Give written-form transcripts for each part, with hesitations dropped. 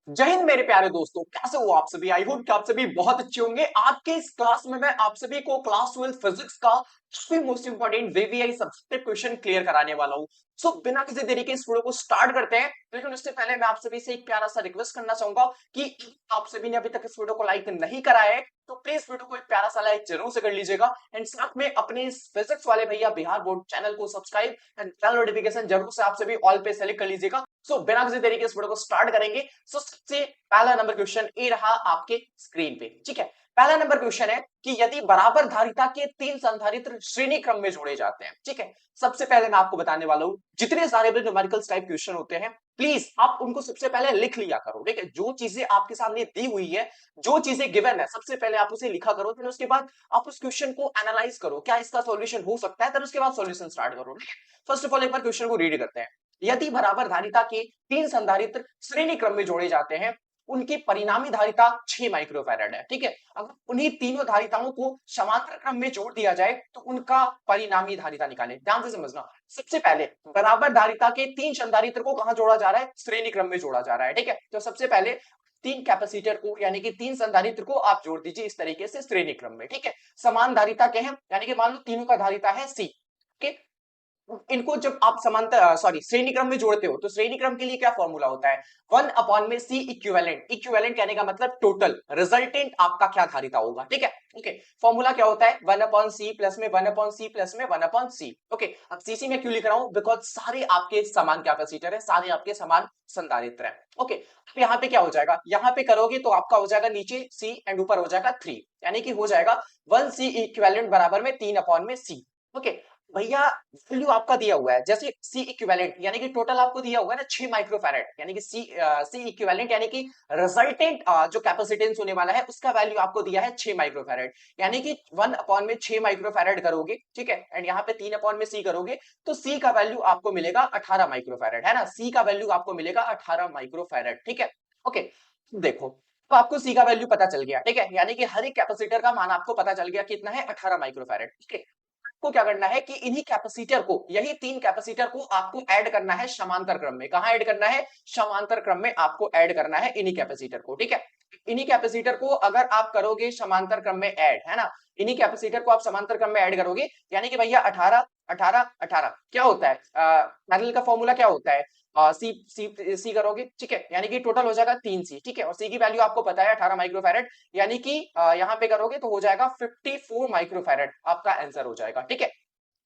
जय हिंद मेरे प्यारे दोस्तों, कैसे हो आप सभी। आई होप कि आप सभी बहुत अच्छे होंगे। आज के इस क्लास में मैं आप सभी को क्लास 12 फिजिक्स का काफी most important VVI subjective question clear कराने वाला हूं। सो बिना किसी देरी के इस वीडियो को स्टार्ट करते हैं, लेकिन उससे पहले मैं आप सभी से एक प्यारा सा रिक्वेस्ट करना चाहूंगा कि आप सभी ने अभी तक इस वीडियो को लाइक नहीं करा है तो प्लीज वीडियो को एक प्यारा सा लाइक जरूर से कर लीजिएगा एंड साथ में अपने इस फिजिक्स वाले भैया बिहार बोर्ड चैनल को सब्सक्राइब एंड बेल नोटिफिकेशन जरूर से आप सभी ऑल पे सेलेक्ट कर लीजिएगा। सो बिना किसी तरीके इस वीडियो को स्टार्ट करेंगे। सो सबसे पहला नंबर क्वेश्चन ए रहा आपके स्क्रीन पे। ठीक है, पहला नंबर क्वेश्चन है कि यदि बराबर धारिता के तीन संधारित्र श्रेणी क्रम में जोड़े जाते हैं। ठीक है, सबसे पहले मैं आपको बताने वाला हूं, जितने सारे भी न्यूमेरिकल्स टाइप क्वेश्चन होते हैं प्लीज आप उनको सबसे पहले लिख लिया करो। ठीक है, जो चीजें आपके सामने दी हुई है, जो चीजें गिवन है, सबसे पहले आप उसे लिखा करो, फिर उसके बाद आप उस क्वेश्चन को एनालाइज करो, क्या इसका सॉल्यूशन हो सकता है, फिर उसके बाद सॉल्यूशन स्टार्ट करो। फर्स्ट ऑफ ऑल एक बार क्वेश्चन को रीड करते हैं। यदि बराबर धारिता के तीन संधारित्र श्रेणी क्रम में जोड़े जाते हैं, उनकी परिणामी धारिता 6 माइक्रोफैराड है। ठीक है, अगर उन्हीं तीनों धारिताओं को समांतर क्रम में जोड़ दिया जाए तो उनका परिणामी धारिता निकालें। ध्यान से समझना, सबसे पहले बराबर धारिता के तीन संधारित्र को कहां जोड़ा जा रहा है? श्रेणी क्रम में जोड़ा जा रहा है। ठीक है, तो सबसे पहले तीन कैपेसिटर को यानी कि तीन संधारित्र को आप जोड़ दीजिए इस तरीके से श्रेणी क्रम में। ठीक है, समान धारिता के हैं, यानी कि मान लो तीनों का धारिता है सी। इनको जब आप समांतर श्रेणी क्रम में जोड़ते हो तो श्रेणी क्रम के लिए क्या फॉर्मूला होता है? 1 में सी इक्विवेलेंट। इक्विवेलेंट कहने का मतलब टोटल रिजल्टेंट आपका क्या धारिता होगा। ठीक है, ओके, फॉर्मूला क्या होता है? 1/c प्लस में 1/c प्लस में 1/c। ओके, अब सीसी में क्यों लिख रहा हूं? बिकॉज सारे आपके समान कैपेसिटर है, सारे आपके समान संधारित्र है। ओके, अब यहाँ पे क्या हो जाएगा? यहाँ पे करोगे तो आपका हो जाएगा नीचे c एंड ऊपर हो जाएगा 3, यानी कि हो जाएगा 1c इक्विवेलेंट बराबर में 3/c। ओके, भैया वैल्यू आपका दिया हुआ है, जैसे सी इक्विवेलेंट यानी कि टोटल आपको दिया हुआ है ना 6 माइक्रोफैराड, यानी कि सी इक्विवेलेंट यानी कि रिजल्टेंट जो कैपेसिटेंस होने वाला है उसका वैल्यू आपको दिया है 6 माइक्रोफैराड, यानी कि 1 में 6 माइक्रोफैराड करोगे। ठीक है, एंड यहाँ पे 3 में सी करोगे तो सी का वैल्यू आपको मिलेगा 18 माइक्रोफैराड, है ना? सी का वैल्यू आपको मिलेगा 18 माइक्रोफैराड। ठीक है, ओके, देखो तो आपको सी का वैल्यू पता चल गया। ठीक है, यानी कि हर एक कैपेसिटर का मान आपको पता चल गया कितना है? 18 माइक्रोफैराड। ठीक है, को क्या करना है कि इन्हीं कैपेसिटर को, यही तीन कैपेसिटर को आपको ऐड करना है समांतर क्रम में। कहां ऐड करना है? समांतर क्रम में आपको ऐड करना है इन्हीं कैपेसिटर को। ठीक है, इन्हीं कैपेसिटर को अगर आप करोगे समांतर क्रम में ऐड, है ना, इन्हीं कैपेसिटर को आप समांतर क्रम में ऐड करोगे, यानी कि भैया 18 18 18 क्या होता है? पैरेलल का फॉर्मूला क्या होता है? सी सी सी करोगे, ठीक है, यानी कि टोटल हो जाएगा 3c। ठीक है, और सी की वैल्यू आपको पता है 18 माइक्रोफैराड, यानी कि यहाँ पे करोगे तो हो जाएगा 54 माइक्रोफैराड, आपका आंसर हो जाएगा। ठीक है,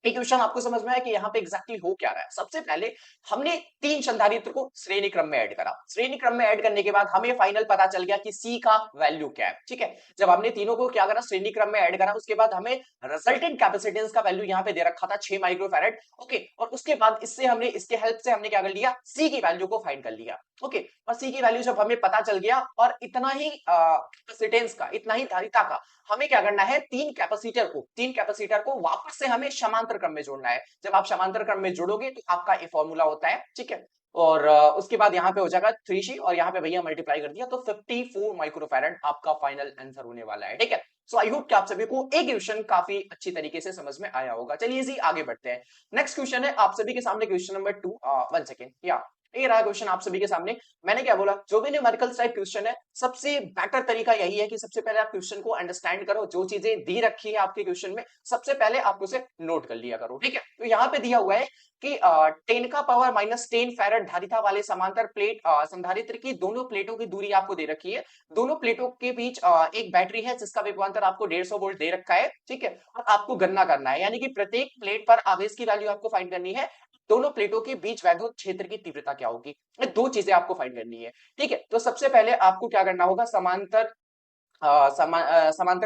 ये क्वेश्चन आपको समझ में आया कि यहाँ पे एग्जैक्टली हो क्या रहा है। सबसे पहले हमने तीन संधारित्र को श्रेणी क्रम में ऐड करा। श्रेणी क्रम में ऐड करने के बाद हमें फाइनल पता चल गया कि सी का वैल्यू क्या है। ठीक है, जब हमने तीनों को क्या करा, श्रेणी क्रम में ऐड करा, उसके बाद हमें रिजल्टेंट कैपेसिटेंस का वैल्यू यहाँ पे दे रखा था 6 माइक्रोफैराड। ओके, और उसके बाद इससे हमने, इसके हेल्प से हमने क्या कर लिया? सी की वैल्यू को फाइंड कर लिया। ओके, और सी की वैल्यू जब हमें पता चल गया और इतना ही कैपेसिटेंस का, इतना ही धारिता का, हमें क्या करना है? तीन कैपेसिटर को वापस से हमें समांतर क्रम में जोड़ना है। जब आप समांतर क्रम में जोड़ोगे तो आपका ये फॉर्मूला होता है। ठीक है, और उसके बाद यहाँ पे हो जाएगा 3c और यहाँ पे भैया मल्टीप्लाई कर दिया तो 54 माइक्रोफैराड आपका फाइनल आंसर होने वाला है। ठीक है, सो आई होप कि आप सभी को एक क्वेश्चन काफी अच्छी तरीके से समझ में आया होगा। चलिए जी आगे बढ़ते हैं। नेक्स्ट क्वेश्चन है आप सभी के सामने, क्वेश्चन नंबर 2। 1 सेकेंड, या ये रहा क्वेश्चन आप सभी के सामने। मैंने क्या बोला, जो भी न्यूमेरिकल टाइप क्वेश्चन है सबसे बेटर तरीका यही है कि सबसे पहले आप क्वेश्चन को अंडरस्टैंड करो, जो चीजें दी रखी है आपके क्वेश्चन में सबसे पहले आप उसे नोट कर लिया करो। ठीक है, तो यहाँ पे दिया हुआ है कि 10 का पावर -10 फैराड धारिता वाले समांतर प्लेट संधारित्र की दोनों प्लेटों की दूरी आपको दे रखी है। दोनों प्लेटों के बीच एक बैटरी है जिसका विभवांतर आपको 150 वोल्ट दे रखा है। ठीक है, और आपको गणना करना है, यानी कि प्रत्येक प्लेट पर आवेश की वैल्यू आपको फाइंड करनी है। दोनों प्लेटों के बीच वैद्युत क्षेत्र की तीव्रता क्या होगी, ये दो चीजें आपको फाइंड करनी है। ठीक है, तो सबसे पहले आपको क्या करना होगा? समांतर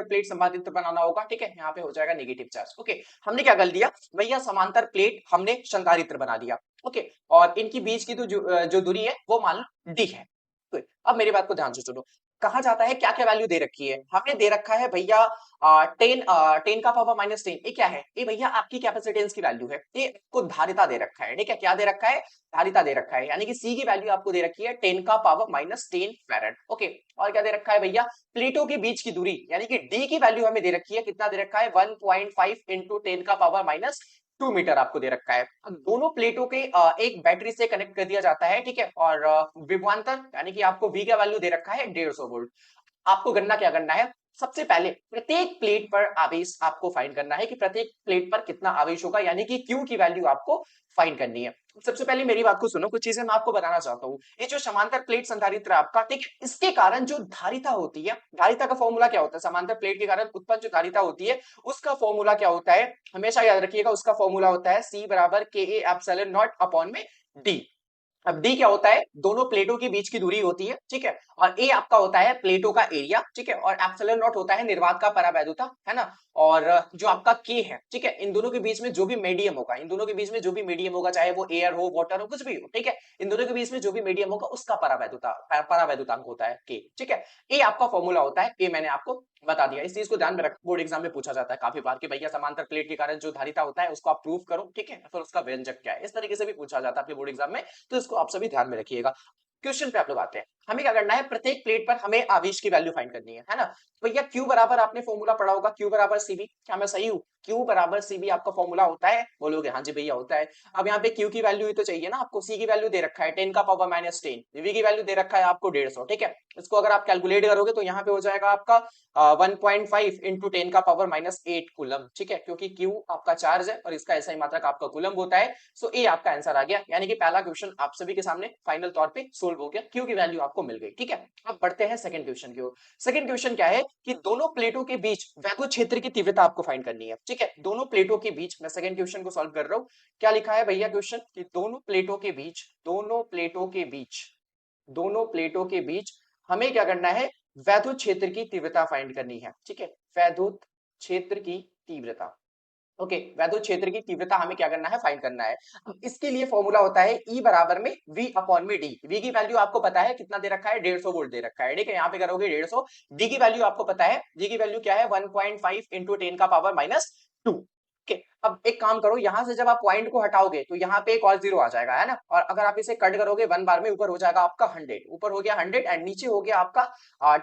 प्लेट संपादित बनाना होगा। ठीक है, यहाँ पे हो जाएगा नेगेटिव चार्ज। ओके, हमने क्या कर दिया भैया? समांतर प्लेट हमने संधारित्र बना दिया। ओके, और इनकी बीच की तो जो दूरी है वो मान लो डी है। तो अब मेरी बात को ध्यान से सुनो, कहा जाता है क्या क्या वैल्यू दे रखी है? हमने दे रखा है भैया 10 का पावर -10। ये क्या है? ये भैया आपकी कैपेसिटेंस की वैल्यू है, ये आपको धारिता दे रखा है। ठीक है, क्या दे रखा है? धारिता दे रखा है, यानी कि सी की वैल्यू आपको दे रखी है 10 का पावर -10 फैराड। ओके, और क्या दे रखा है भैया? प्लेटों के बीच की दूरी, यानी कि डी की वैल्यू हमें दे रखी है, कितना दे रखा है? 1.5 इंटू 10 का पावर 2 मीटर आपको दे रखा है। अब दोनों प्लेटों के एक बैटरी से कनेक्ट कर दिया जाता है, ठीक है, और विभवांतर यानी कि आपको V का वैल्यू दे रखा है 150 वोल्ट। आपको गणना क्या करना है, सबसे पहले प्रत्येक प्लेट पर आवेश आपको फाइंड करना है कि प्रत्येक प्लेट पर कितना आवेश होगा, यानी कि Q की वैल्यू आपको फाइंड करनी है। सबसे पहले मेरी बात को सुनो, कुछ चीजें मैं आपको बताना चाहता हूँ। ये जो समांतर प्लेट संधारित्र है आपका, ठीक है, इसके कारण जो धारिता होती है, धारिता का फॉर्मूला क्या होता है, समांतर प्लेट के कारण उत्पन्न जो धारिता होती है उसका फॉर्मूला क्या होता है, हमेशा याद रखिएगा, उसका फॉर्मूला होता है C बराबर KA एप्सिलॉन नॉट अपॉन में D। अब डी क्या होता है, दोनों प्लेटों के बीच की दूरी होती है, ठीक है, और ए आपका होता है प्लेटों का एरिया, ठीक है, और एप्सिलॉन नॉट होता है निर्वात का परावैद्युता, है ना, और जो आपका के है, ठीक है, इन दोनों के बीच में जो भी मीडियम होगा, इन दोनों के बीच में जो भी मीडियम होगा, चाहे वो एयर हो, वाटर हो, कुछ भी हो, ठीक है, इन दोनों के बीच में जो भी मीडियम होगा उसका परावैद्युतांक होता है के, ठीक है। ए आपका फॉर्मूला होता है, ए मैंने आपको बता दिया। इस चीज को ध्यान में रख, बोर्ड एग्जाम में पूछा जाता है काफी बार कि भैया समांतर प्लेट के कारण जो धारिता होता है उसको आप प्रूव करो, ठीक है, फिर उसका व्यंजक क्या है, इस तरीके से भी पूछा जाता है आपके बोर्ड एग्जाम में, तो इसको आप सभी ध्यान में रखिएगा। क्वेश्चन पे आप लोग आते हैं, हमें क्या करना है, प्रत्येक प्लेट पर हमें आवेश की वैल्यू फाइंड करनी है ना। तो भैया Q बराबर आपने फॉर्मूला पढ़ा होगा, Q बराबर सीबी, क्या मैं सही हूँ, Q बराबर सीबी आपका फॉर्मूला होता है, बोलोगे हाँ जी भैया होता है। अब यहाँ पे Q की वैल्यू ही तो चाहिए ना आपको, C की वैल्यू दे रखा है 10 का पावर माइनस 10, V की वैल्यू दे रखा है आपको 150, ठीक है। इसको अगर आप कैलकुलेट करोगे तो यहाँ पे हो जाएगा आपका 1.5 इंटू 10 का पावर माइनस 8 कूलम, ठीक है, क्योंकि Q आपका चार्ज है और इसका ऐसा ही मात्रक आपका कूलम होता है। सो ए आपका आंसर आ गया, यानी कि पहला क्वेश्चन आप सभी के सामने फाइनल तौर पे सोल्व हो गया, Q की वैल्यू आपको मिल गई, ठीक है। अब बढ़ते हैं सेकंड क्वेश्चन की ओर। सेकंड क्वेश्चन क्या है कि दोनों प्लेटों के बीच वैद्युत क्षेत्र की तीव्रता आपको फाइंड करनी है, ठीक है, दोनों प्लेटों के बीच, मैं सेकंड क्वेश्चन को सॉल्व कर रहा हूं। क्या लिखा है भैया क्वेश्चन कि दोनों प्लेटों के बीच, दोनों प्लेटों के बीच हमें क्या करना है, वैद्युत क्षेत्र की तीव्रता फाइंड करनी है, ठीक है, वैद्युत क्षेत्र की तीव्रता। ओके, वैद्युत क्षेत्र की तीव्रता हमें क्या करना है, फाइंड करना है। अब इसके लिए फॉर्मूला होता है E बराबर में V अपॉन में D। V की वैल्यू आपको पता है कितना दे रखा है, 150 वोल्ट दे रखा है, ठीक है, यहाँ पे करोगे 150। D की वैल्यू आपको पता है, D की वैल्यू क्या है 1.5 इंटू 10 का पावर माइनस 2। ओके, अब एक काम करो, यहां से जब आप पॉइंट को हटाओगे तो यहाँ पे एक और जीरो आ जाएगा, है ना, और अगर आप इसे कट करोगे वन बार में, ऊपर हो जाएगा आपका 100, ऊपर हो गया 100 एंड नीचे हो गया आपका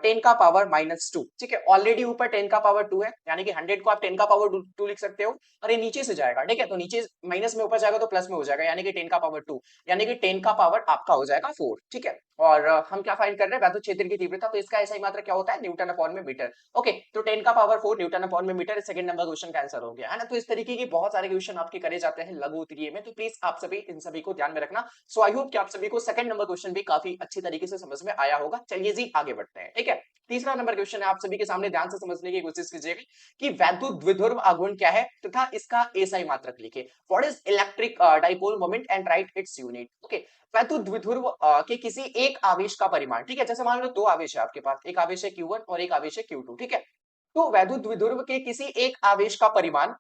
10 का पावर माइनस 2, ठीक है, ऑलरेडी ऊपर 10 का पावर 2 है, यानी कि 100 को आप 10 का पावर 2 लिख सकते हो, और ये नीचे से जाएगा, ठीक है, तो नीचे माइनस में ऊपर जाएगा तो प्लस में हो जाएगा, यानी कि 10 का पावर 2, यानी कि 10 का पावर आपका हो जाएगा 4, ठीक है। और हम क्या फाइंड कर रहे हैं, वैद्युत क्षेत्र की तीव्रता, तो इसका ऐसा ही मात्रा क्या होता है, न्यूटन अपॉन में मीटर। ओके, तो 10 का पावर 4 न्यूटन अपॉन में मीटर, सेकंड नंबर क्वेश्चन का आंसर हो गया, है ना। तो इस तरीके के बहुत सारे क्वेश्चन आपके करे जाते हैं लघु उत्तरीय में, तो प्लीज आप सभी इन सभी को ध्यान में रखना। सो आई होप कि आप सभी को सेकंड नंबर क्वेश्चन भी काफी अच्छी तरीके से समझ में आया होगा। चलिए जी आगे बढ़ते हैं, ठीक है। तीसरा नंबर क्वेश्चन है, आप सभी के सामने ध्यान से समझने की कोशिश कीजिएगा कि वैद्युत द्विध्रुव आघूर्ण क्या है तथा इसका एसआई मात्रक लिखे। What is electric dipole moment and right its unit. Okay, वैद्युत द्विध्रुव के किसी एक आवेश का परिमाण, ठीक है, जैसे मान लो दो आवेश है आपके पास, एक आवेश है Q1 और एक आवेश है Q2, ठीक है, तो वैद्युत द्विध्रुव के किसी एक आवेश का परिमाण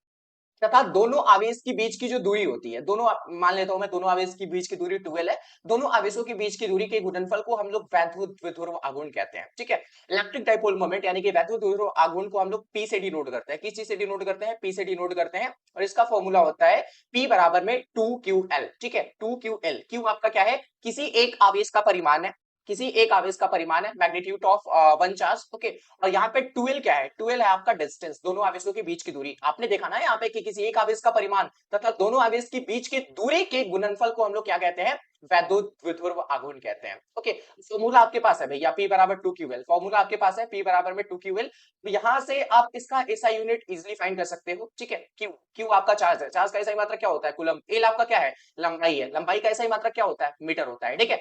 तथा दोनों आवेश के बीच की जो दूरी होती है, दोनों मान लेता हूं मैं, दोनों आवेश के बीच की दूरी 12 है, दोनों आवेशों के बीच की दूरी के गुणनफल को हम लोग वैद्युत द्विध्रुव आघूर्ण कहते हैं, ठीक है। इलेक्ट्रिक डाइपोल मोमेंट यानी कि वैद्युत द्विध्रुव आघूर्ण को हम लोग P से डिनोट करते हैं, किस चीज से डिनोट करते हैं, P से डिनोट करते हैं, और इसका फॉर्मूला होता है P बराबर में 2QL, ठीक है, 2QL। Q आपका क्या है, किसी एक आवेश का परिमाण है, किसी एक आवेश का परिमाण है, magnitude of one charge, okay, और यहाँ पे 12 क्या है, 12 है आपका डिस्टेंस, दोनों आवेशों के बीच की दूरी। आपने देखा ना यहाँ पे कि किसी एक आवेश का परिमाण तथा दोनों आवेश के बीच की दूरी के गुणनफल को हम लोग क्या कहते हैं, वैद्युत द्विध्रुव आघूर्ण कहते हैं। ओके, फॉर्मूला आपके पास है भैया, P बराबर 2QL, फॉर्मूला आपके पास है P बराबर में 2QL। तो यहाँ से आप इसका एसआई यूनिट इजिली फाइंड कर सकते हो, ठीक है। Q आपका चार्ज है, चार्ज का एसआई मात्रक क्या होता है, कूलम। L आपका क्या है, लंबाई है, लंबाई का एसआई मात्रक क्या होता है, मीटर होता है, ठीक है।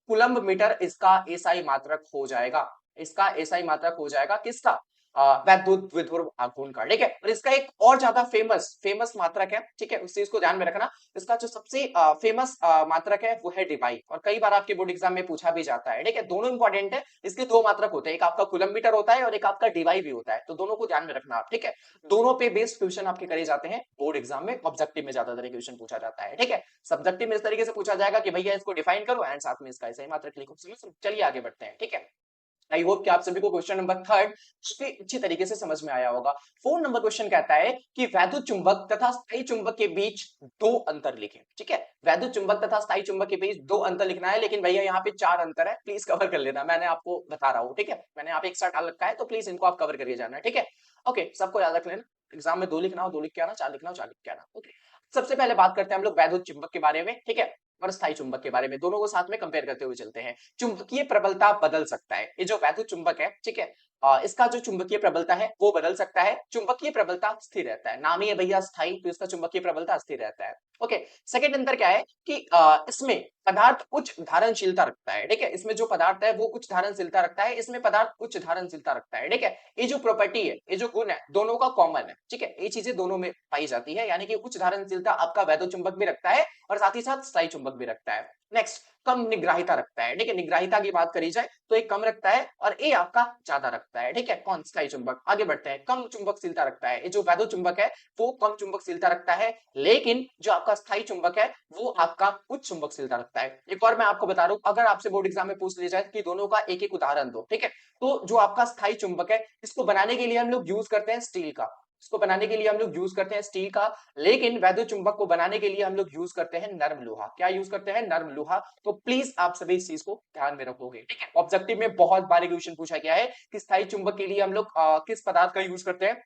कूलम्ब मीटर इसका एसआई मात्रक हो जाएगा, इसका एसआई मात्रक हो जाएगा किसका, वैद्युत द्विध्रुव आघूर्ण का, ठीक है। और इसका एक और ज्यादा फेमस मात्रक है, ठीक है, उस चीज को ध्यान में रखना। इसका जो सबसे फेमस मात्रक है वो है डिवाई, और कई बार आपके बोर्ड एग्जाम में पूछा भी जाता है, ठीक है, दोनों इंपॉर्टेंट है। इसके दो मात्रक होते हैं, एक आपका कूलम्ब मीटर होता है और एक आपका डिवाई भी होता है, तो दोनों को ध्यान में रखना आप, ठीक है। दोनों पे बेस्ड क्वेश्चन आपके करे जाते हैं बोर्ड एग्जाम में, ऑब्जेक्टिव में ज्यादातर क्वेश्चन पूछा जाता है, ठीक है। सब्जेक्टिव में इस तरीके से पूछा जाएगा कि भैया इसको डिफाइन करो एंड साथ में इसका एसआई मात्रक लिखो। चलिए आगे बढ़ते हैं, ठीक है। आई होप कि आप सभी को क्वेश्चन नंबर थर्ड काफी अच्छी तरीके से समझ में आया होगा। 4 नंबर क्वेश्चन कहता है कि वैद्युत चुंबक तथा स्थायी चुंबक के बीच दो अंतर लिखें, ठीक है। वैद्युत चुंबक तथा स्थायी चुंबक के बीच दो अंतर लिखना है, लेकिन भैया यहाँ पे 4 अंतर है, प्लीज कवर कर लेना, मैंने आपको बता रहा हूँ, ठीक है, मैंने आप एक साथ डाल रखा है, तो प्लीज इनको आप कवर करिए जाना, ठीक है। ओके, सबको याद रख लेना। एग्जाम में 2 लिखना हो 2 लिख के आना, 4 लिखना हो 4 लिख के आना। ओके, सबसे पहले बात करते हैं हम लोग वैद्युत चुंबक के बारे में, ठीक है, और स्थायी चुंबक के बारे में, दोनों को साथ में कंपेयर करते हुए चलते हैं। चुंबकीय प्रबलता बदल सकता है, ये जो वैद्युत चुंबक है, ठीक है, इसका जो चुंबकीय प्रबलता है वो बदल सकता है, चुंबकीय प्रबलता स्थिर रहता है, नाम ही है भैया स्थायी, तो इसका चुंबकीय प्रबलता स्थिर रहता है। ओके, सेकंड अंतर क्या है कि इसमें पदार्थ उच्च धारणशीलता रखता है, ठीक है, इसमें जो पदार्थ है वो उच्च धारणशीलता रखता है, इसमें पदार्थ उच्च धारणशीलता रखता है, ठीक है। ये जो प्रॉपर्टी है, ये जो गुण है, दोनों का कॉमन है, ठीक है, ये चीजें दोनों में पाई जाती है, यानी कि उच्च धारणशीलता आपका वैद्युत चुंबक भी रखता है और साथ ही साथ स्थायी चुंबक भी रखता है। नेक्स्ट, कम निग्राहिता रखता है, ठीक है, निग्राहिता की बात करी जाए तो ये कम रखता है और ये आपका ज्यादा रखता है, ठीक है, कौन, स्थायी चुंबक। आगे बढ़ते हैं, कम चुंबकशीलता रखता है, ये जो वैद्युत चुंबक है वो कम चुंबकशीलता रखता है, लेकिन जो आपका स्थायी चुंबक है वो आपका उच्च चुंबकशीलता रखता है। एक और मैं आपको बता रहा हूं, अगर आपसे बोर्ड एग्जाम में पूछ लिया जाए कि दोनों का एक एक उदाहरण दो, ठीक है, तो जो आपका स्थायी चुंबक है इसको बनाने के लिए हम लोग यूज करते हैं स्टील का, इसको बनाने के लिए हम लोग यूज करते हैं स्टील का, लेकिन वैद्युत चुंबक को बनाने के लिए हम लोग यूज करते हैं नर्म लोहा। क्या यूज करते हैं? नर्म लोहा। तो प्लीज आप सभी इस चीज को ध्यान में रखोगे, ठीक है। ऑब्जेक्टिव में बहुत बार क्वेश्चन पूछा गया है कि स्थायी चुंबक के लिए हम लोग किस पदार्थ का यूज करते हैं,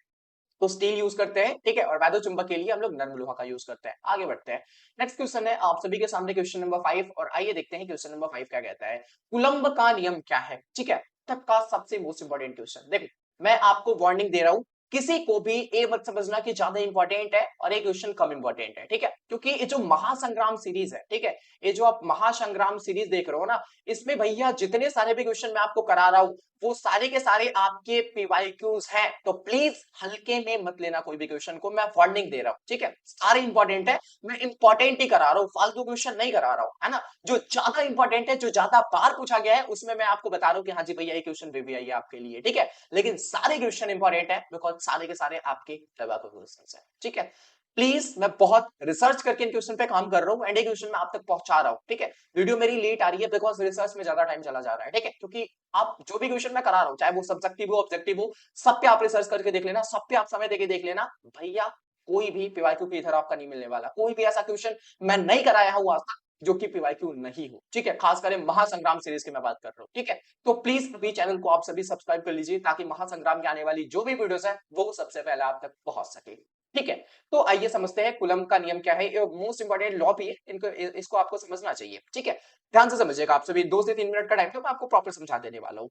तो स्टील यूज करते हैं, ठीक है, और वैद्युत चुंबक के लिए हम लोग नर्म लोहा का यूज करते हैं। आगे बढ़ते हैं, नेक्स्ट क्वेश्चन है आप सभी के सामने क्वेश्चन नंबर 5, और आइए देखते हैं क्वेश्चन नंबर 5 क्या कहता है। कूलम्ब का नियम क्या है, ठीक है, तब का सबसे मोस्ट इंपॉर्टेंट क्वेश्चन। देखो, मैं आपको वार्निंग दे रहा हूं, किसी को भी ये मत समझना कि ज्यादा इंपॉर्टेंट है और ये क्वेश्चन कम इंपॉर्टेंट है, ठीक है, क्योंकि ये जो महासंग्राम सीरीज है, ठीक है, ये जो आप महासंग्राम सीरीज देख रहे हो ना, इसमें भैया जितने सारे भी क्वेश्चन मैं आपको करा रहा हूं वो सारे के सारे आपके पीवाईक्यूज हैं, तो प्लीज हल्के में मत लेना कोई भी क्वेश्चन को, मैं वार्निंग दे रहा हूं, ठीक है, सारे इंपॉर्टेंट है, मैं इंपॉर्टेंट ही करा रहा हूं, फालतू क्वेश्चन नहीं करा रहा हूं, है ना। जो ज्यादा इंपॉर्टेंट है, जो ज्यादा बार पूछा गया है, उसमें मैं आपको बता रहा हूं कि हाँ जी भैया ये क्वेश्चन भी आई है आपके लिए, ठीक है, लेकिन सारे क्वेश्चन इंपॉर्टेंट है बिकॉज सारे के सारे आपके दबा क्वेश्चन है, ठीक है। प्लीज, मैं बहुत रिसर्च करके इन क्वेश्चन पे काम कर रहा हूं एंड ये क्वेश्चन मैं आप तक पहुंचा रहा हूं, ठीक है। वीडियो मेरी लेट आ रही है बिकॉज रिसर्च में ज्यादा टाइम चला जा रहा है, ठीक है, क्योंकि आप जो भी क्वेश्चन मैं करा रहा हूं, चाहे वो सब्जेक्टिव हो ऑब्जेक्टिव हो, सब पे आप रिसर्च करके देख लेना, सब पे आप समय देके देख लेना भैया, कोई भी पीवाईक्यू की इधर आपका नहीं मिलने वाला, कोई भी ऐसा क्वेश्चन मैं नहीं कराया हूं आज तक जो कि पीवाईक्यू नहीं हो, ठीक है, खास करके महासंग्राम सीरीज की मैं बात कर रहा हूं, ठीक है। तो प्लीज अभी चैनल को आप सभी सब्सक्राइब कर लीजिए ताकि महासंग्राम की आने वाली जो भी वीडियोस है वो सबसे पहले आप तक पहुंच सके, ठीक है। तो आइए समझते हैं कूलम्ब का नियम क्या है, ये मोस्ट इंपॉर्टेंट लॉ भी है, इनको इसको आपको समझना चाहिए, ठीक है। ध्यान से समझिएगा, आप सभी 2 से 3 मिनट का टाइम है, मैं आपको प्रॉपर समझा देने वाला हूं।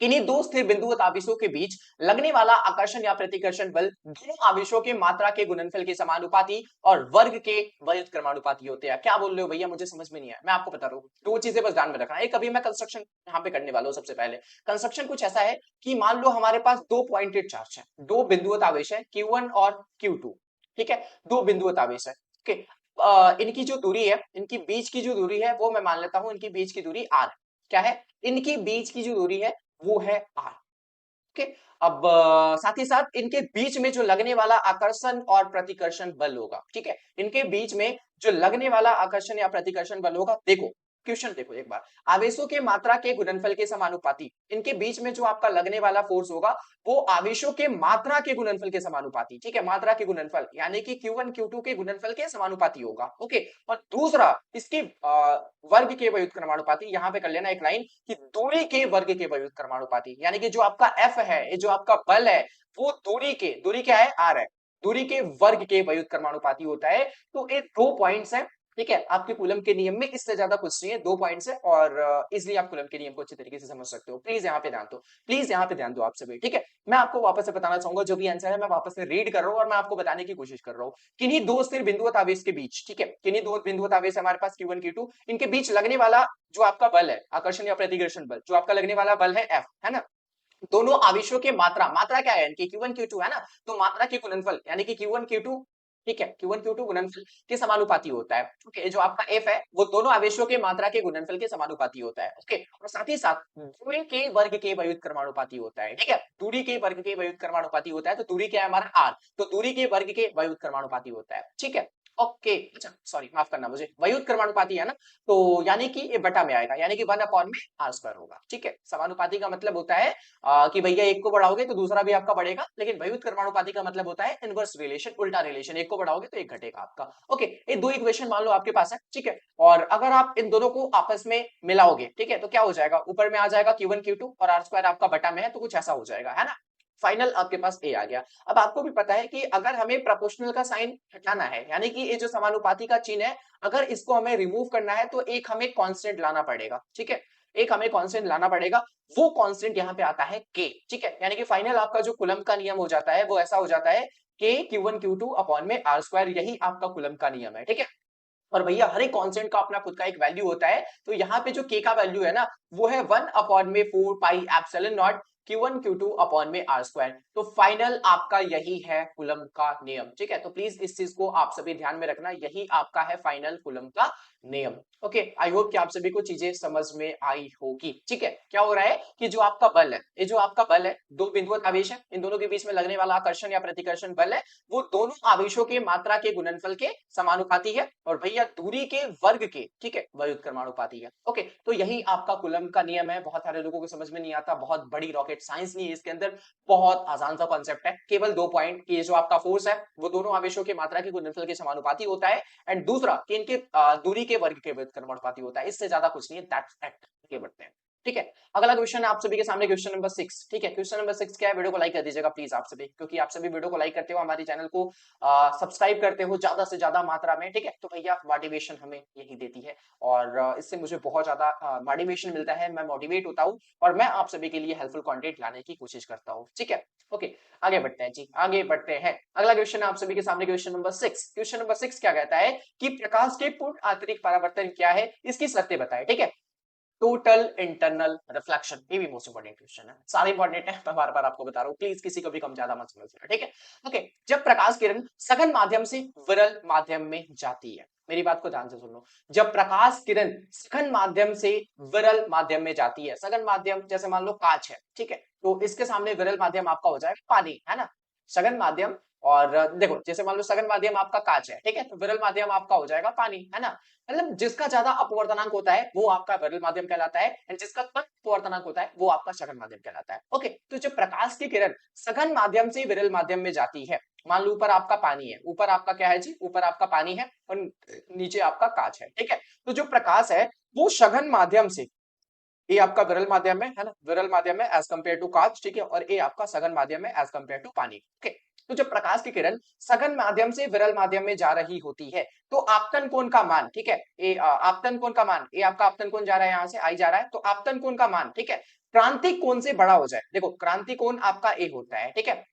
किन्हीं दो स्थिर बिंदुवत आवेशों के बीच लगने वाला आकर्षण या प्रतिकर्षण बल दोनों आवेशों के मात्रा के गुणनफल के समानुपाती और वर्ग के व्युत्क्रमानुपाती होते हैं। क्या बोल रहे हो भैया, मुझे समझ में नहीं आया, मैं आपको बता रहा हूँ, दो चीजें बस ध्यान में रखना है। कभी मैं कंस्ट्रक्शन यहाँ पे करने वाला हूँ, सबसे पहले कंस्ट्रक्शन कुछ ऐसा है कि मान लो हमारे पास दो पॉइंटेड चार्ज है, दो बिंदुवत आवेश है Q1 और Q2, ठीक है, दो बिंदुवत आवेश है, ओके। इनकी जो दूरी है, इनकी बीच की जो दूरी है वो मैं मान लेता हूं इनकी बीच की दूरी r है। क्या है? इनकी बीच की जो दूरी है वो है r, ओके। अब साथ ही साथ इनके बीच में जो लगने वाला आकर्षण और प्रतिकर्षण बल होगा, ठीक है, इनके बीच में जो लगने वाला आकर्षण या प्रतिकर्षण बल होगा, देखो क्वेश्चन देखो एक बार, आवेशों के मात्रा के गुणनफल के समानुपाती, इनके बीच में जो आपका लगने वाला फोर्स होगा वो आवेशों के मात्रा के गुणनफल के समानुपाती, ठीक है, मात्रा के गुणनफल यानी कि Q1 Q2 के गुणनफल के समानुपाती होगा, ओके। और दूसरा इसके वर्ग के व्युत्क्रमानुपाती, यहां पे कर लेना एक लाइन कि दूरी के वर्ग के व्युत्क्रमानुपाती, यानी कि जो आपका F है, ये जो आपका बल है वो दूरी क्या है? R है, दूरी के वर्ग के व्युत्क्रमानुपाती होता है। तो ये दो पॉइंट्स हैं, ठीक है, आपके कूलम के नियम में, इससे ज्यादा कुछ नहीं है, दो पॉइंट्स है और इसलिए आप कूलम के नियम को अच्छे तरीके से समझ सकते हो। प्लीज यहाँ पे ध्यान दो, प्लीज यहाँ पे ध्यान दो आप सभी, ठीक है। मैं आपको वापस से बताना चाहूंगा, जो भी आंसर है मैं वापस से रीड कर रहा हूँ और मैं आपको बताने की कोशिश कर रहा हूँ। किन्हीं दो स्थिर बिंदुवत आवेश के बीच, ठीक है, किन्हीं दो बिंदुवत आवेश हमारे पास Q1 Q2, इनके बीच लगने वाला जो आपका बल है, आकर्षण या प्रतिकर्षण बल, जो आपका लगने वाला बल है F, है ना, दोनों आवेशों के मात्रा क्या है इनकी? Q1 Q2 है ना, तो मात्रा के गुणनफल यानी कि Q1 Q2, ठीक है, Q1 Q2 गुणनफल के समानुपाती होता है, ओके। जो आपका F है वो दोनों आवेशों के मात्रा के गुणनफल के समानुपाती होता है, ओके। और साथ ही साथ दूरी के वर्ग के व्युत्क्रमानुपाती होता है, ठीक है, दूरी के वर्ग के व्युत्क्रमानुपाती होता है, तो दूरी क्या है हमारा R, तो दूरी के वर्ग के व्युत्क्रमानुपाती होता है, ठीक है। ओके, अच्छा सॉरी माफ करना मुझे, व्युत्क्रमानुपाती है ना, तो यानी कि ये बटा में आएगा, यानी कि 1/में आर स्क्वायर होगा, ठीक है। समानुपाती का मतलब होता है कि भैया एक को बढ़ाओगे तो दूसरा भी आपका बढ़ेगा, लेकिन व्युत्क्रमानुपाती का मतलब होता है इनवर्स रिलेशन, उल्टा रिलेशन, एक को बढ़ाओगे तो एक घटेगा आपका, ओके। ये दो इक्वेशन मान लो आपके पास है, ठीक है, और अगर आप इन दोनों को आपस में मिलाओगे, ठीक है, तो क्या हो जाएगा, ऊपर में आ जाएगा Q1 Q2 और आर स्क्वायर आपका बटा में है, तो कुछ ऐसा हो जाएगा, है ना। फाइनल आपके पास ए आ गया। अब आपको भी पता है कि अगर हमें प्रोपोर्शनल का साइन हटाना है, यानी कि ये जो समानुपाती का चिन्ह है, अगर इसको हमें रिमूव करना है तो एक हमें कांस्टेंट लाना पड़ेगा, ठीक है, एक हमें कांस्टेंट लाना पड़ेगा। वो कांस्टेंट यहाँ पे आता है के, ठीक है, यानी कि फाइनल आपका जो कूलम का नियम हो जाता है वो ऐसा हो जाता है के Q1 Q2 अपॉन में आर स्क्वायर, यही आपका कूलम का नियम है, ठीक है। और भैया हर एक कांस्टेंट का अपना खुद का एक वैल्यू होता है, तो यहाँ पे जो के का वैल्यू है ना, वो है 1 अपॉन में 4 pi epsilon not Q1 Q2 upon में आर स्क्वायर। तो फाइनल आपका यही है कूलम का नियम, ठीक है। तो प्लीज इस चीज को आप सभी ध्यान में रखना, यही आपका है फाइनल कूलम का नियम। ओके, आई होप कि आप सभी को चीजें समझ में आई होगी, ठीक है। क्या हो रहा है कि जो आपका बल है, ये जो आपका बल है, दो बिंदुवत आवेश है, इन दोनों के बीच में लगने वाला आकर्षण या प्रतिकर्षण बल है, वो दोनों आवेशों के मात्रा के गुणनफल के समानुपाती है, और भैया दूरी के वर्ग के, ठीक है, व्युत्क्रमानुपाती है। ओके, तो यही आपका कूलम का नियम है। बहुत सारे लोगों को समझ में नहीं आता, बहुत बड़ी रॉकेट साइंस नहीं है इसके अंदर, बहुत आसान सा कॉन्सेप्ट है। केवल 2 पॉइंट कि ये जो आपका फोर्स है वो दोनों आवेशों के मात्रा के गुणनफल के समानुपाती होता है, एंड दूसरा कि इनके दूरी के वर्ग के व्युत्क्रमानुपाती होता है, इससे ज्यादा कुछ नहीं है। दैट्स इट, आगे बढ़ते हैं, ठीक है। अगला क्वेश्चन है आप सभी के सामने, क्वेश्चन नंबर 6, ठीक है। क्वेश्चन नंबर 6 क्या है, वीडियो को लाइक कर दीजिएगा प्लीज आप सभी, क्योंकि आप सभी वीडियो को लाइक करते हो, हमारे चैनल को सब्सक्राइब करते हो ज्यादा से ज्यादा मात्रा में, ठीक है। तो भैया मोटिवेशन हमें यही देती है, और इससे मुझे बहुत ज्यादा मोटिवेशन मिलता है, मैं मोटिवेट होता हूँ, और मैं आप सभी के लिए हेल्पफुल कंटेंट लाने की कोशिश करता हूँ, ठीक है। ओके, आगे बढ़ते हैं जी, आगे बढ़ते हैं। अगला क्वेश्चन है आप सभी के सामने, क्वेश्चन नंबर 6। क्वेश्चन नंबर 6 क्या कहता है कि प्रकाश के पूर्ण आंतरिक परावर्तन क्या है, इसकी शर्तें बताएं, ठीक है। टोटल इंटरनल रिफ्लेक्शन, ये भी मोस्ट इंपोर्टेंट क्वेश्चन है, सारे इंपोर्टेंट है, मैं बार बार आपको बता रहा हूँ, प्लीज किसी को भी कम ज्यादा मत समझिएगा, ठीक है। ओके, जब प्रकाश किरण सघन माध्यम से विरल माध्यम में जाती है, मेरी बात को ध्यान से सुन लो, जब प्रकाश किरण सघन माध्यम से विरल माध्यम में जाती है, सघन माध्यम जैसे मान लो कांच है, ठीक है, तो इसके सामने विरल माध्यम आपका हो जाएगा पानी, है ना, सघन माध्यम। और देखो जैसे मान लो सघन माध्यम आपका कांच है, ठीक है, तो विरल माध्यम आपका हो जाएगा पानी, है ना। मतलब जिसका ज्यादा अपवर्तनांक होता है वो आपका विरल माध्यम कहलाता है, एंड जिसका कम अपवर्तनांक होता है वो आपका सघन माध्यम कहलाता है। ओके, तो जब प्रकाश की किरण सघन माध्यम से विरल माध्यम में जाती है, मान लो ऊपर आपका पानी है, ऊपर आपका क्या है जी, ऊपर आपका पानी है और नीचे आपका कांच है, ठीक है। तो जो प्रकाश है वो सघन माध्यम से, ये आपका विरल माध्यम है ना, विरल माध्यम में एज कंपेयर टू कांच, ठीक है, और ये आपका सघन माध्यम में एज कंपेयर टू पानी। ओके, तो जब प्रकाश की किरण सघन माध्यम से विरल माध्यम में जा रही होती है, तो आपतन कोण का मान, ठीक है, ये आपतन कोण का मान, ये आपका आपतन कोण जा रहा है, यहाँ से आई जा रहा है, तो आपतन कोण का मान, ठीक है, क्रांतिक कोण से बड़ा हो जाए। देखो क्रांतिक कोण आपका ए होता है, ठीक है,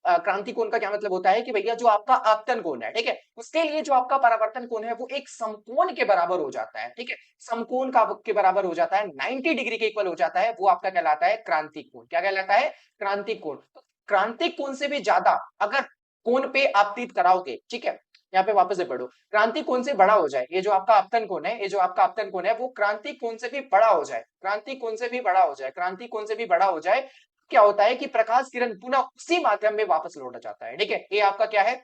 क्रांति कोण का क्या मतलब होता है कि भैया जो आपका आपतन कोण है, ठीक है, उसके लिए जो आपका परावर्तन कोण है वो एक समकोण के बराबर हो जाता है, ठीक है, समकोण का के बराबर हो जाता है, 90 डिग्री के इक्वल हो जाता है, वो आपका कहलाता है क्रांतिक कोण। क्या कहलाता है, क्रांतिक कोण। तो क्रांतिक कोण से भी ज्यादा अगर कोण पे आपतित कराओगे, ठीक है, यहाँ पे वापस से पढ़ो, क्रांतिक कोण से बड़ा हो जाए, ये जो आपका आपतन कोण है, ये जो आपका आपतन कोण है वो क्रांतिक कोण से भी बड़ा हो जाए, क्रांतिक कोण से भी बड़ा हो जाए, क्रांतिक कोण से भी बड़ा हो जाए, क्या होता है कि प्रकाश किरण पुनः उसी माध्यम में वापस लौट जाता है, ठीक है। ये आपका क्या है,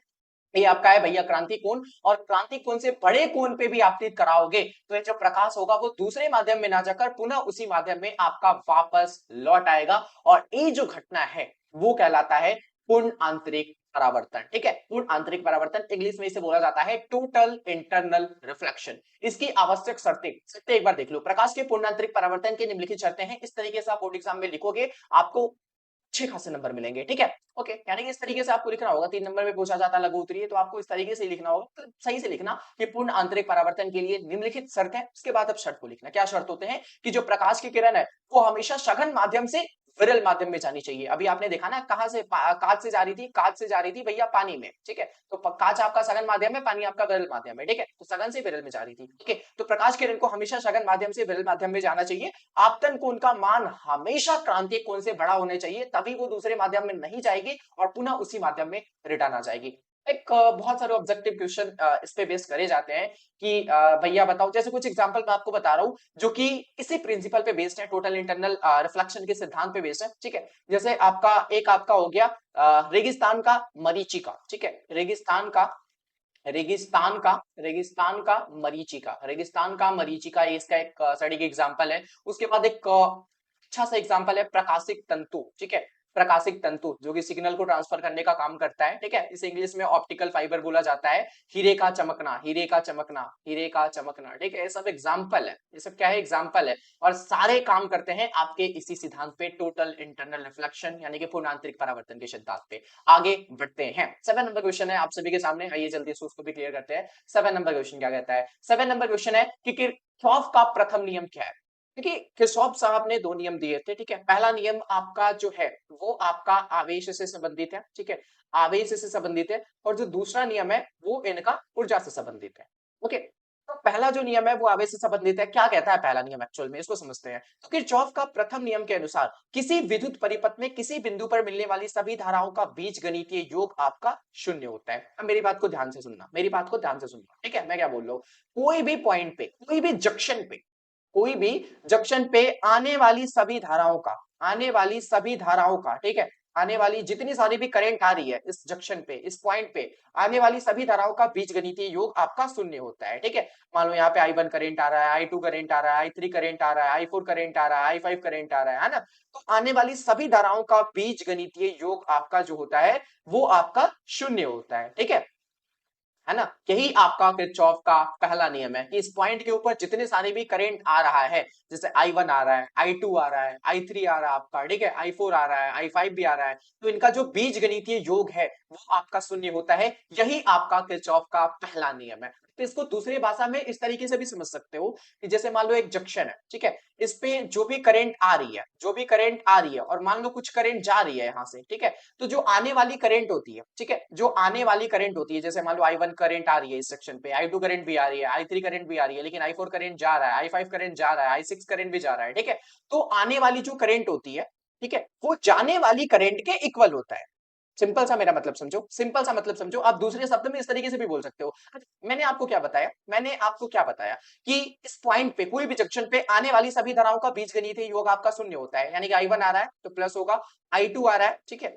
ये आपका है भैया क्रांति कोण, और क्रांति कोण से बड़े कोण पे भी आपतित कराओगे तो ये जो प्रकाश होगा वो दूसरे माध्यम में ना जाकर पुनः उसी माध्यम में आपका वापस लौट आएगा, और ये जो घटना है वो कहलाता है पूर्ण आंतरिक परावर्तन, ठीक है। पूर्ण आंतरिक परावर्तन इंग्लिश में इसे बोला जाता है टोटल इंटरनल रिफ्लेक्शन। इसकी आवश्यक शर्तें एक बार देख लो, प्रकाश के पूर्ण आंतरिक परावर्तन की निम्नलिखित शर्तें हैं, इस तरीके से आप बोर्ड एग्जाम में लिखोगे आपको अच्छे खासे नंबर मिलेंगे, ठीक है। ओके, यानी कि इस तरीके से आपको लिखना होगा, 3 नंबर में पूछा जाता है लघु उत्तरीय, तो आपको इस तरीके से लिखना होगा, तो सही से लिखना कि पूर्ण आंतरिक परावर्तन के लिए निम्नलिखित शर्त है, उसके बाद अब शर्त को लिखना। क्या शर्त होते हैं कि जो प्रकाश की किरण है वो हमेशा सघन माध्यम से विरल माध्यम में जानी चाहिए। अभी आपने देखा ना कहां से, कांच से जा रही थी, कांच से जा रही थी भैया पानी में, ठीक है, तो कांच आपका सघन माध्यम है, पानी आपका विरल माध्यम है, ठीक है, तो सघन से विरल में जा रही थी, ठीक है। तो प्रकाश किरण को हमेशा सघन माध्यम से विरल माध्यम में जाना चाहिए, आपतन कोण का मान हमेशा क्रांतिक कोण से बड़ा होने चाहिए, तभी वो दूसरे माध्यम में नहीं जाएगी और पुनः उसी माध्यम में रिटर्न आ जाएगी। एक बहुत सारे ऑब्जेक्टिव क्वेश्चन इस पे बेस करे जाते हैं कि भैया बताओ, जैसे कुछ एग्जांपल मैं आपको बता रहा हूं जो कि इसी प्रिंसिपल पे बेस्ड है, टोटल इंटरनल रिफ्लेक्शन के सिद्धांत पे बेस्ड है, ठीक है। जैसे आपका एक आपका हो गया रेगिस्तान का मरीचिका, ठीक है, रेगिस्तान का मरीचिका, रेगिस्तान का मरीचिका, ये इसका एक स्टडी की एग्जांपल है। उसके बाद एक अच्छा सा एग्जांपल है प्रकाशिक तंतु, ठीक है, प्रकाशिक तंतु जो कि सिग्नल को ट्रांसफर करने का काम करता है, ठीक है, इसे इंग्लिश में ऑप्टिकल फाइबर बोला जाता है। हीरे का चमकना, हीरे का चमकना, हीरे का चमकना, ठीक है, ये सब एग्जाम्पल है, ये सब क्या है, एग्जाम्पल है, और सारे काम करते हैं आपके इसी सिद्धांत पे, टोटल इंटरनल रिफ्लेक्शन यानी कि पूर्ण आंतरिक परावर्तन के सिद्धांत पे। आगे बढ़ते हैं, 7 नंबर क्वेश्चन है आप सभी के सामने, आइए जल्दी से उसको भी क्लियर करते हैं। 7 नंबर क्वेश्चन क्या कहता है? 7 नंबर क्वेश्चन है कि किरचॉफ का प्रथम नियम क्या है? देखिए किरचॉफ साहब ने दो नियम दिए थे, ठीक है, पहला नियम आपका जो है वो आपका आवेश से संबंधित है, ठीक है, आवेश से संबंधित है, और जो दूसरा नियम है वो इनका ऊर्जा से संबंधित है। ओके, तो पहला जो नियम है वो आवेश से संबंधित है, क्या कहता है पहला नियम एक्चुअल में, इसको समझते हैं। तो किरचॉफ का प्रथम नियम के अनुसार किसी विद्युत परिपथ में किसी बिंदु पर मिलने वाली सभी धाराओं का बीजगणितीय योग आपका शून्य होता है। अब मेरी बात को ध्यान से सुनना, मेरी बात को ध्यान से सुनना, ठीक है, मैं क्या बोल रहा हूँ, कोई भी पॉइंट पे, कोई भी जंक्शन पे, कोई भी जंक्शन पे आने वाली सभी धाराओं का, आने वाली सभी धाराओं का, ठीक है, आने वाली जितनी सारी भी करंट आ रही है इस जंक्शन पे, इस पॉइंट पे आने वाली सभी धाराओं का बीजगणितीय योग आपका शून्य होता है, ठीक है। मान लो यहाँ पे I1 करंट आ रहा है, I2 करंट आ रहा है, I3 करंट आ रहा है, I4 करंट आ रहा है, I5 करंट आ रहा है ना, तो आने वाली सभी धाराओं का बीजगणितीय योग आपका जो होता है वो आपका शून्य होता है, ठीक है ना। यही आपका किरचॉफ का पहला नियम है कि इस पॉइंट के ऊपर जितने सारे भी करंट आ रहा है, जैसे I1 आ रहा है, I2 आ रहा है, I3 आ रहा है आपका, ठीक है, I4 आ रहा है, I5 भी आ रहा है, तो इनका जो बीजगणितीय योग है वो आपका शून्य होता है, यही आपका किरचॉफ का पहला नियम है। तो इसको दूसरी भाषा में इस तरीके से भी समझ सकते हो कि जैसे मान लो एक जंक्शन है, ठीक है, इस पे जो भी करंट आ रही है, जो भी करंट आ रही है, और मान लो कुछ करंट जा रही है यहाँ से, ठीक है, तो जो आने वाली करंट होती है, ठीक है, जो आने वाली करंट होती है, जैसे मान लो I1 करंट आ रही है इस सेक्शन पे, I2 करंट भी आ रही है, I3 करंट भी आ रही है, लेकिन I4 करंट जा रहा है, I5 करंट जा रहा है, I6 करंट भी जा रहा है, ठीक है, तो आने वाली जो करंट होती है, ठीक है, वो जाने वाली करंट के इक्वल होता है। सिंपल सा मेरा मतलब समझो, सिंपल सा मतलब समझो, आप दूसरे शब्द में इस तरीके से भी बोल सकते हो। मैंने आपको क्या बताया, मैंने आपको क्या बताया कि इस पॉइंट पे, कोई भी जंक्शन पे आने वाली सभी धाराओं का बीजगणितीय योग आपका शून्य होता है, यानी कि I1 आ रहा है तो प्लस होगा, I2 आ रहा है, ठीक है,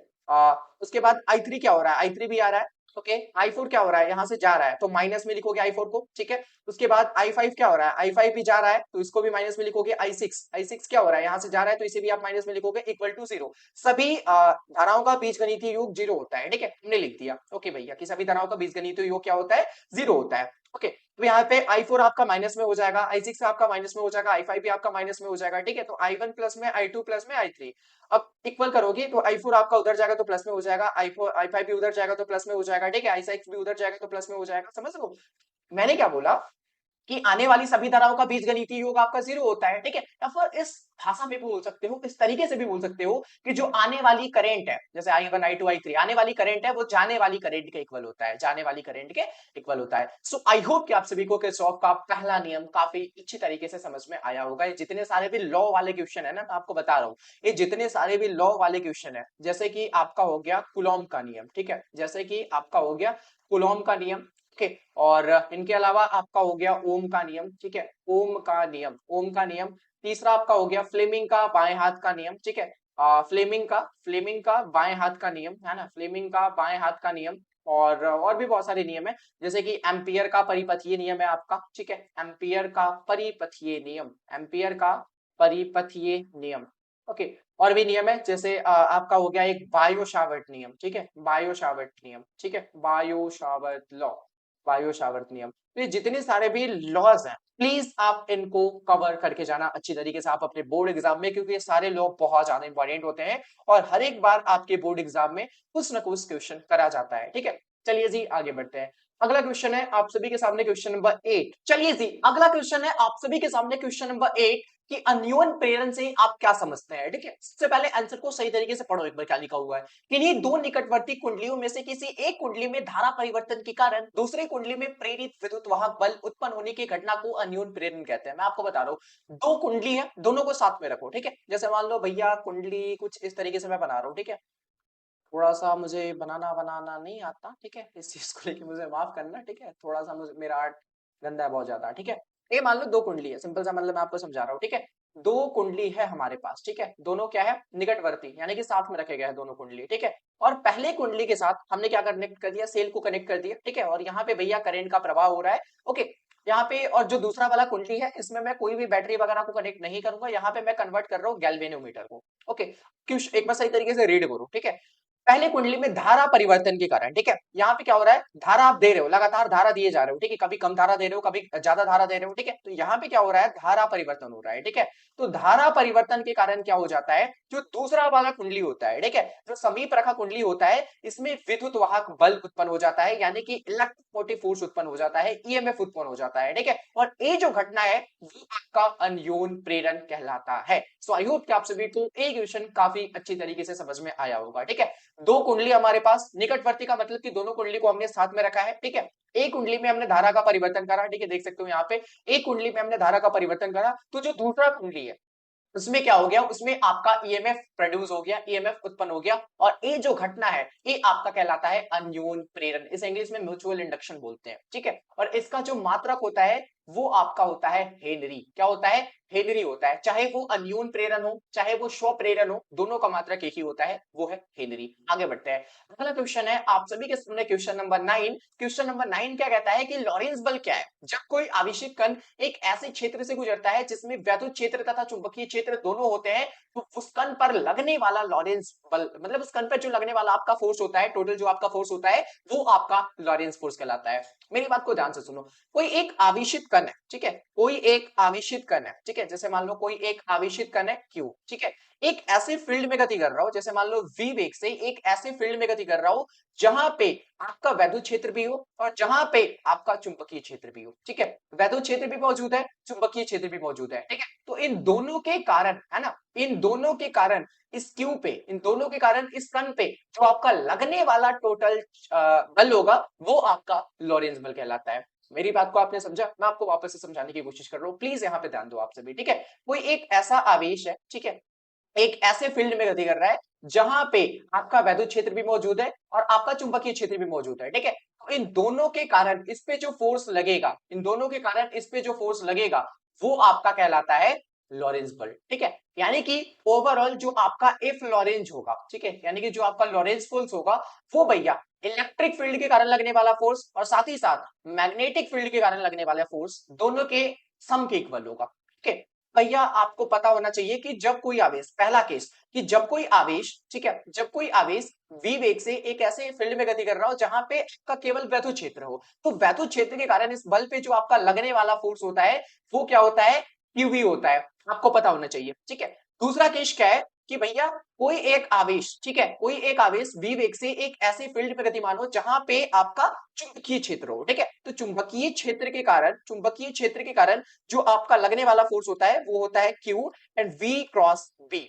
उसके बाद I3 क्या हो रहा है, I3 भी आ रहा है, ओके, I4 क्या हो रहा है, यहां से जा रहा है तो माइनस में लिखोगे I4 को, ठीक है, उसके बाद I5 क्या हो रहा है, I5 भी जा रहा है तो इसको भी माइनस में लिखोगे, I6 क्या हो रहा है, यहां से जा रहा है तो इसे भी आप माइनस में लिखोगे, इक्वल टू 0। सभी धाराओं का बीजगणितीय योग 0 होता है, ठीक है, हमने लिख दिया, ओके भैया, कि सभी धाराओं का बीजगणितीय योग क्या होता है, 0 होता है, ओके। तो यहाँ पे I4 आपका माइनस में हो जाएगा, I6 आपका माइनस में हो जाएगा, I5 भी आपका माइनस में हो जाएगा, ठीक है, तो I1 प्लस में, I2 प्लस में, I3, अब इक्वल करोगे तो I4 आपका उधर जाएगा तो प्लस में हो जाएगा, I5 भी उधर जाएगा तो प्लस में हो जाएगा, ठीक है, I6 भी उधर जाएगा तो प्लस में हो जाएगा, समझ लो मैंने क्या बोला कि आने वाली सभी धाराओं का बीजगणितीय योग आपका 0 होता है, ठीक है, या फिर इस भाषा में भी बोल सकते हो, इस तरीके से भी बोल सकते हो कि जो आने वाली करंट है, जैसे I1 I2 I3 आने वाली करंट है वो जाने वाली करंट के इक्वल होता है, जाने वाली करंट के इक्वल होता है। सो आई होप कि आप सभी को किरचॉफ का पहला नियम काफी अच्छी तरीके से समझ में आया होगा। ये जितने सारे भी लॉ वाले क्वेश्चन है ना, मैं आपको बता रहा हूँ, ये जितने सारे भी लॉ वाले क्वेश्चन है, जैसे कि आपका हो गया कूलॉम का नियम, ठीक है, जैसे कि आपका हो गया कूलॉम का नियम, ओके, और इनके अलावा आपका हो गया ओम का नियम, ठीक है, ओम का नियम, ओम का नियम, तीसरा आपका हो गया फ्लेमिंग का बाएं हाथ का नियम, ठीक है, फ्लेमिंग का बाएं हाथ का नियम है ना, फ्लेमिंग का बाएं हाथ का नियम, और भी बहुत सारे नियम है, जैसे कि एम्पियर का परिपथीय नियम है आपका, ठीक है, एम्पियर का परिपथीय नियम, एम्पियर का परिपथीय नियम, ओके, और भी नियम है, जैसे आपका हो गया एक बायो शावर्ट नियम, ठीक है, बायो शावर्ट नियम, ठीक है, बायो शावर्ट लॉ, बायो शावर्त नियम, तो ये जितने सारे भी लॉज हैं प्लीज आप इनको कवर करके जाना अच्छी तरीके से आप अपने बोर्ड एग्जाम में, क्योंकि ये सारे लॉ बहुत ज्यादा इंपॉर्टेंट होते हैं और हर एक बार आपके बोर्ड एग्जाम में कुछ ना कुछ क्वेश्चन करा जाता है, ठीक है। चलिए जी आगे बढ़ते हैं, अगला क्वेश्चन है आप सभी के सामने क्वेश्चन नंबर 8। चलिए जी अगला क्वेश्चन है आप सभी के सामने क्वेश्चन नंबर 8 कि अन्योन प्रेरण से आप क्या समझते हैं, ठीक है। सबसे पहले आंसर को सही तरीके से पढ़ो एक बार, क्या लिखा हुआ है, किन्हीं दो निकटवर्ती कुंडलियों में से किसी एक कुंडली में धारा परिवर्तन के कारण दूसरे कुंडली में प्रेरित विद्युत वाहक बल उत्पन्न होने की घटना को अन्योन प्रेरण कहते हैं। मैं आपको बता रहा हूँ, दो कुंडली है, दोनों को साथ में रखो, ठीक है। जैसे मान लो भैया कुंडली कुछ इस तरीके से मैं बना रहा हूँ, ठीक है, थोड़ा सा मुझे बनाना बनाना नहीं आता, ठीक है, इस चीज को लेके मुझे माफ करना, ठीक है, थोड़ा सा मुझे मेरा आर्ट गंदा है बहुत ज्यादा, ठीक है। ये मान लो दो कुंडली है, सिंपल सा मतलब मैं आपको समझा रहा हूँ, ठीक है, दो कुंडली है हमारे पास, ठीक है, दोनों क्या है, निकटवर्ती, यानी कि साथ में रखे गए हैं दोनों कुंडली, ठीक है। और पहले कुंडली के साथ हमने क्या कनेक्ट कर दिया, सेल को कनेक्ट कर दिया, ठीक है, और यहाँ पे भैया करंट का प्रवाह हो रहा है, ओके, यहाँ पे, और जो दूसरा वाला कुंडली है इसमें मैं कोई भी बैटरी वगैरह को कनेक्ट नहीं करूंगा, यहाँ पे मैं कन्वर्ट कर रहा हूँ गैल्वेनोमीटर को, ओके। एक बार सही तरीके से रीड करो, ठीक है। पहले कुंडली में धारा परिवर्तन के कारण, ठीक है, यहाँ पे क्या हो रहा है, धारा आप दे रहे हो, लगातार धारा दिए जा रहे हो, ठीक है, कभी कम धारा दे रहे हो, कभी ज्यादा धारा दे रहे हो, ठीक है, तो यहाँ पे क्या हो रहा है, धारा परिवर्तन हो रहा है, ठीक है। तो धारा परिवर्तन के कारण क्या हो जाता है, जो दूसरा वाला कुंडली होता है, ठीक है, जो समीप रेखा कुंडली होता है, इसमें विद्युत वाहक बल उत्पन्न हो जाता है, यानी कि इलेक्ट्रोमोटिव फोर्स उत्पन्न हो जाता है, ईएमएफ उत्पन्न हो जाता है, ठीक है। और ये जो घटना है वो आपका अन्योन प्रेरण कहलाता है। सो आई होप कि आप सभी को ये क्वेश्चन काफी अच्छी तरीके से समझ में आया होगा, ठीक है। दो कुंडली हमारे पास, निकटवर्ती का मतलब कि दोनों कुंडली को हमने साथ में रखा है, ठीक है। एक कुंडली में हमने धारा का परिवर्तन करा, ठीक है, देख सकते हो यहाँ पे एक कुंडली में हमने धारा का परिवर्तन करा, तो जो दूसरा कुंडली है उसमें क्या हो गया, उसमें आपका ईएमएफ प्रोड्यूस हो गया, ईएमएफ उत्पन्न हो गया, और ये जो घटना है ये आपका कहलाता है अन्योन प्रेरण, इसे इंग्लिश में म्यूचुअल इंडक्शन बोलते हैं, ठीक है। और इसका जो मात्रक होता है वो आपका होता है हेनरी, क्या होता है, हेनरी होता है, चाहे वो अन्योन प्रेरण हो चाहे वो स्व प्रेरण हो, दोनों का मात्रक एक ही होता है, वो है हेनरी। आगे बढ़ते हैं, अगला क्वेश्चन है आप सभी के सामने, क्वेश्चन नंबर 9। क्वेश्चन नंबर 9 क्या कहता है कि लॉरेंस बल क्या है, जब कोई आवेशित कण एक ऐसे क्षेत्र से गुजरता है जिसमें वैद्युत क्षेत्र तथा चुंबकीय क्षेत्र दोनों होते हैं, तो उस कण पर लगने वाला लॉरेंस बल, मतलब उस कण पर जो लगने वाला आपका फोर्स होता है, टोटल जो आपका फोर्स होता है वो आपका लॉरेंस फोर्स कहलाता है। मेरी बात को ध्यान से सुनो, कोई एक आवेशित कण है, ठीक है, कोई एक आवेशित कण है, ठीक है, जैसे मान लो कोई एक आवेशित कण है Q, ठीक है, एक ऐसे फील्ड में गति कर रहा हो, जैसे मान लो v वेग से एक ऐसे फील्ड में गति कर रहा हो जहां पे आपका वैद्युत क्षेत्र भी हो और जहां पे आपका चुंबकीय क्षेत्र भी हो, ठीक है, वैद्युत क्षेत्र भी मौजूद है, चुंबकीय क्षेत्र भी मौजूद है, ठीक है। तो इन दोनों के कारण, है ना, इन दोनों के कारण इस क्यू पे, इन दोनों के कारण इस कण पे जो आपका लगने वाला टोटल बल होगा वो आपका लॉरेंस बल कहलाता है। मेरी बात को आपने समझा, मैं आपको वापस से समझाने की कोशिश कर रहा हूँ, प्लीज यहाँ पे ध्यान दो आप सभी, ठीक है। कोई एक ऐसा आवेश है, ठीक है, एक ऐसे फील्ड में गति कर रहा है जहां पे आपका वैद्युत क्षेत्र भी मौजूद है और आपका चुंबकीय क्षेत्र भी मौजूद है, ठीक है। तो इन दोनों के कारण इस पे जो फोर्स लगेगा, इन दोनों के कारण इस पे जो फोर्स लगेगा वो आपका कहलाता है लॉरेंस बल, ठीक है। यानी कि ओवरऑल जो आपका एफ लॉरेंज होगा, ठीक है, यानी कि जो आपका लॉरेंस फोर्स होगा वो भैया इलेक्ट्रिक फील्ड के कारण लगने वाला फोर्स और साथ ही साथ मैग्नेटिक फील्ड के कारण लगने वाला फोर्स दोनों के सम के इक्वल होगा, ठीक है। भैया आपको पता होना चाहिए कि जब कोई आवेश, पहला केस कि जब कोई आवेश, ठीक है, जब कोई आवेश v वेग से एक ऐसे फील्ड में गति कर रहा हो जहां पे आपका केवल वैद्युत क्षेत्र हो, तो वैद्युत क्षेत्र के कारण इस बल पे जो आपका लगने वाला फोर्स होता है वो क्या होता है, qv होता है, आपको पता होना चाहिए, ठीक है। दूसरा केस क्या है कि भैया कोई एक आवेश, ठीक है, कोई एक आवेश v वेग से एक ऐसे फील्ड में गतिमान हो जहां पे आपका चुंबकीय क्षेत्र हो, ठीक है, तो चुंबकीय क्षेत्र के कारण, चुंबकीय क्षेत्र के कारण जो आपका लगने वाला फोर्स होता है वो होता है Q and V cross V,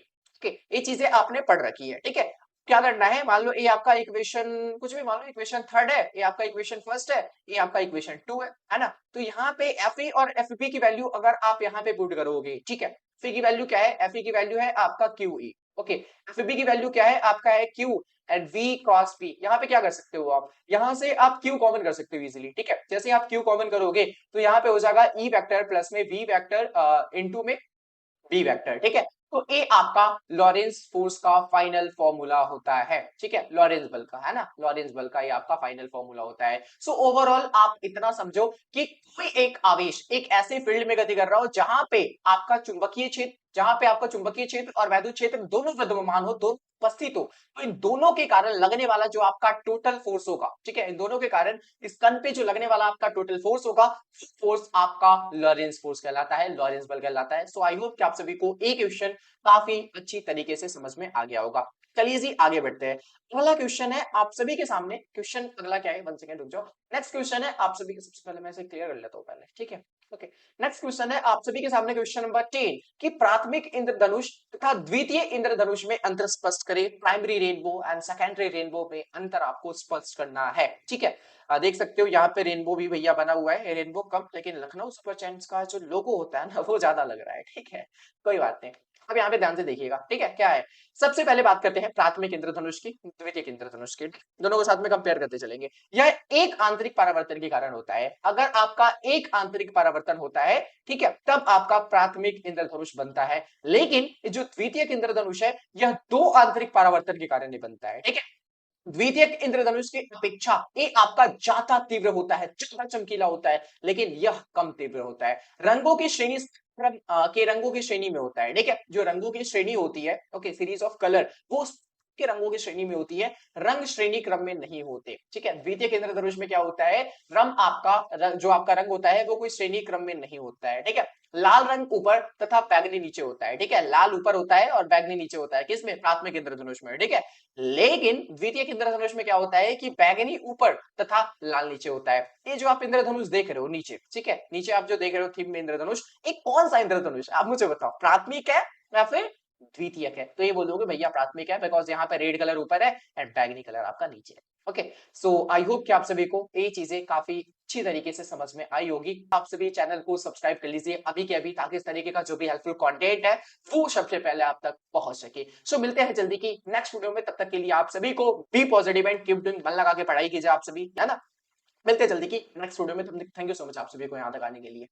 ठीक है, ये चीजें आपने पढ़ रखी है, ठीक है। क्या करना है, मान लो ये आपका इक्वेशन कुछ भी मान लो, इक्वेशन थर्ड है, ये आपका इक्वेशन फर्स्ट है, ये आपका इक्वेशन टू है ना। तो यहाँ पे FA और FB की वैल्यू अगर आप यहाँ पे पुट करोगे, ठीक है, FA की वैल्यू क्या है, FA की वैल्यू है आपका QE, ओके, FB की वैल्यू क्या है आपका है Q and V cross P। यहाँ पे क्या कर सकते हो आप, यहाँ से आप Q कॉमन कर सकते हो इजीली, ठीक है, जैसे आप Q कॉमन करोगे तो यहाँ पे हो जाएगा E वेक्टर प्लस में V वेक्टर इनटू में बी वेक्टर, ठीक है। तो ये आपका लॉरेंस फोर्स का फाइनल फॉर्मूला होता है, ठीक है, लॉरेंस बल का, है ना, लॉरेंस बल का ये आपका फाइनल फॉर्मूला होता है। सो ओवरऑल आप इतना समझो कि कोई एक आवेश एक ऐसे फील्ड में गति कर रहा हो जहां पे आपका चुंबकीय क्षेत्र, जहां पे आपका चुंबकीय क्षेत्र और वैद्युत क्षेत्र दोनों विद्यमान हो, दोनों उपस्थित हो, तो इन दोनों के कारण लगने वाला जो आपका टोटल फोर्स होगा, ठीक है, इन दोनों के कारण इस कण पे जो लगने वाला आपका टोटल फोर्स होगा, फोर्स आपका लॉरेंस फोर्स कहलाता है, लॉरेंस बल कहलाता है। सो आई होप कि आप सभी को एक क्वेश्चन काफी अच्छी तरीके से समझ में आ गया होगा। चलिए जी आगे बढ़ते हैं, अगला क्वेश्चन है आप सभी के सामने, क्वेश्चन अगला क्या है, 1 सेकंड रुक जाओ। नेक्स्ट क्वेश्चन है आप सभी के, सबसे पहले मैं इसे क्लियर कर लेता हूं पहले, ठीक है, ओके। नेक्स्ट क्वेश्चन है आप सभी के सामने, क्वेश्चन नंबर 10 कि प्राथमिक इंद्रधनुष तथा द्वितीय इंद्रधनुष में अंतर स्पष्ट करें, primary rainbow and secondary rainbow में अंतर आपको स्पष्ट करना है, ठीक है। देख सकते हो यहाँ पे रेनबो भी भैया बना हुआ है, रेनबो कम, लेकिन लखनऊ सुपर चैंट्स का जो लोगो होता है ना वो ज्यादा लग रहा है, ठीक है, कोई बात नहीं। अब यहाँ पे ध्यान से देखिएगा, ठीक है, क्या है, सबसे पहले बात करते हैं प्राथमिक इंद्रधनुष की, द्वितीय इंद्रधनुष की, दोनों को साथ में कंपेयर करते चलेंगे। यह एक आंतरिक परावर्तन के कारण होता है, अगर आपका एक आंतरिक परावर्तन होता है, ठीक है, तब आपका प्राथमिक इंद्रधनुष बनता है, लेकिन जो द्वितीय इंद्रधनुष है यह दो आंतरिक परावर्तन के कारण नहीं बनता है, ठीक है। द्वितीय इंद्रधनुष की अपेक्षा ये आपका ज्यादा तीव्र होता है, ज्यादा चमकीला होता है, लेकिन यह कम तीव्र होता है। रंगों की श्रेणी के रंगों की श्रेणी में होता है, ठीक है? जो रंगों की श्रेणी होती है, ओके, सीरीज ऑफ कलर, वो के रंगों की श्रेणी में होती है, रंग श्रेणी क्रम में नहीं होते, ठीक है? द्वितीयक इंद्रधनुष में क्या होता है, जो आपका रंग होता है वो कोई श्रेणी क्रम में नहीं होता है, ठीक है? लाल रंग ऊपर तथा बैगनी नीचे होता है, ठीक है? लाल ऊपर होता है और बैगनी नीचे होता है, किसमें? प्राथमिक इंद्रधनुष में, ठीक है? लेकिन द्वितीयक इंद्रधनुष में क्या होता है कि बैगनी ऊपर तथा लाल नीचे होता है। ये जो आप इंद्रधनुष देख रहे हो नीचे, ठीक है? नीचे आप जो देख रहे हो थीम में इंद्रधनुष, एक कौन सा इंद्रधनुष, आप मुझे बताओ, प्राथमिक है या फिर द्वितीयक है? तो ये बोलोगे भैया प्राथमिक है, बिकॉज यहाँ पे रेड कलर ऊपर है एंड बैगनी कलर आपका नीचे है। ओके, सो आई होप कि आप सभी को ये चीजें काफी अच्छी तरीके से समझ में आई होगी। आप सभी चैनल को सब्सक्राइब कर लीजिए अभी के अभी, ताकि इस तरीके का जो भी हेल्पफुल कंटेंट है वो सबसे पहले आप तक पहुंच सके। सो मिलते हैं जल्दी की नेक्स्ट वीडियो में, तब तक के लिए आप सभी को be positive and keep doing, मन लगा के पढ़ाई कीजिए आप सभी, है ना? मिलते हैं जल्दी की नेक्स्ट वीडियो में, थैंक यू सो मच आप सभी को यहाँ तक आने के लिए।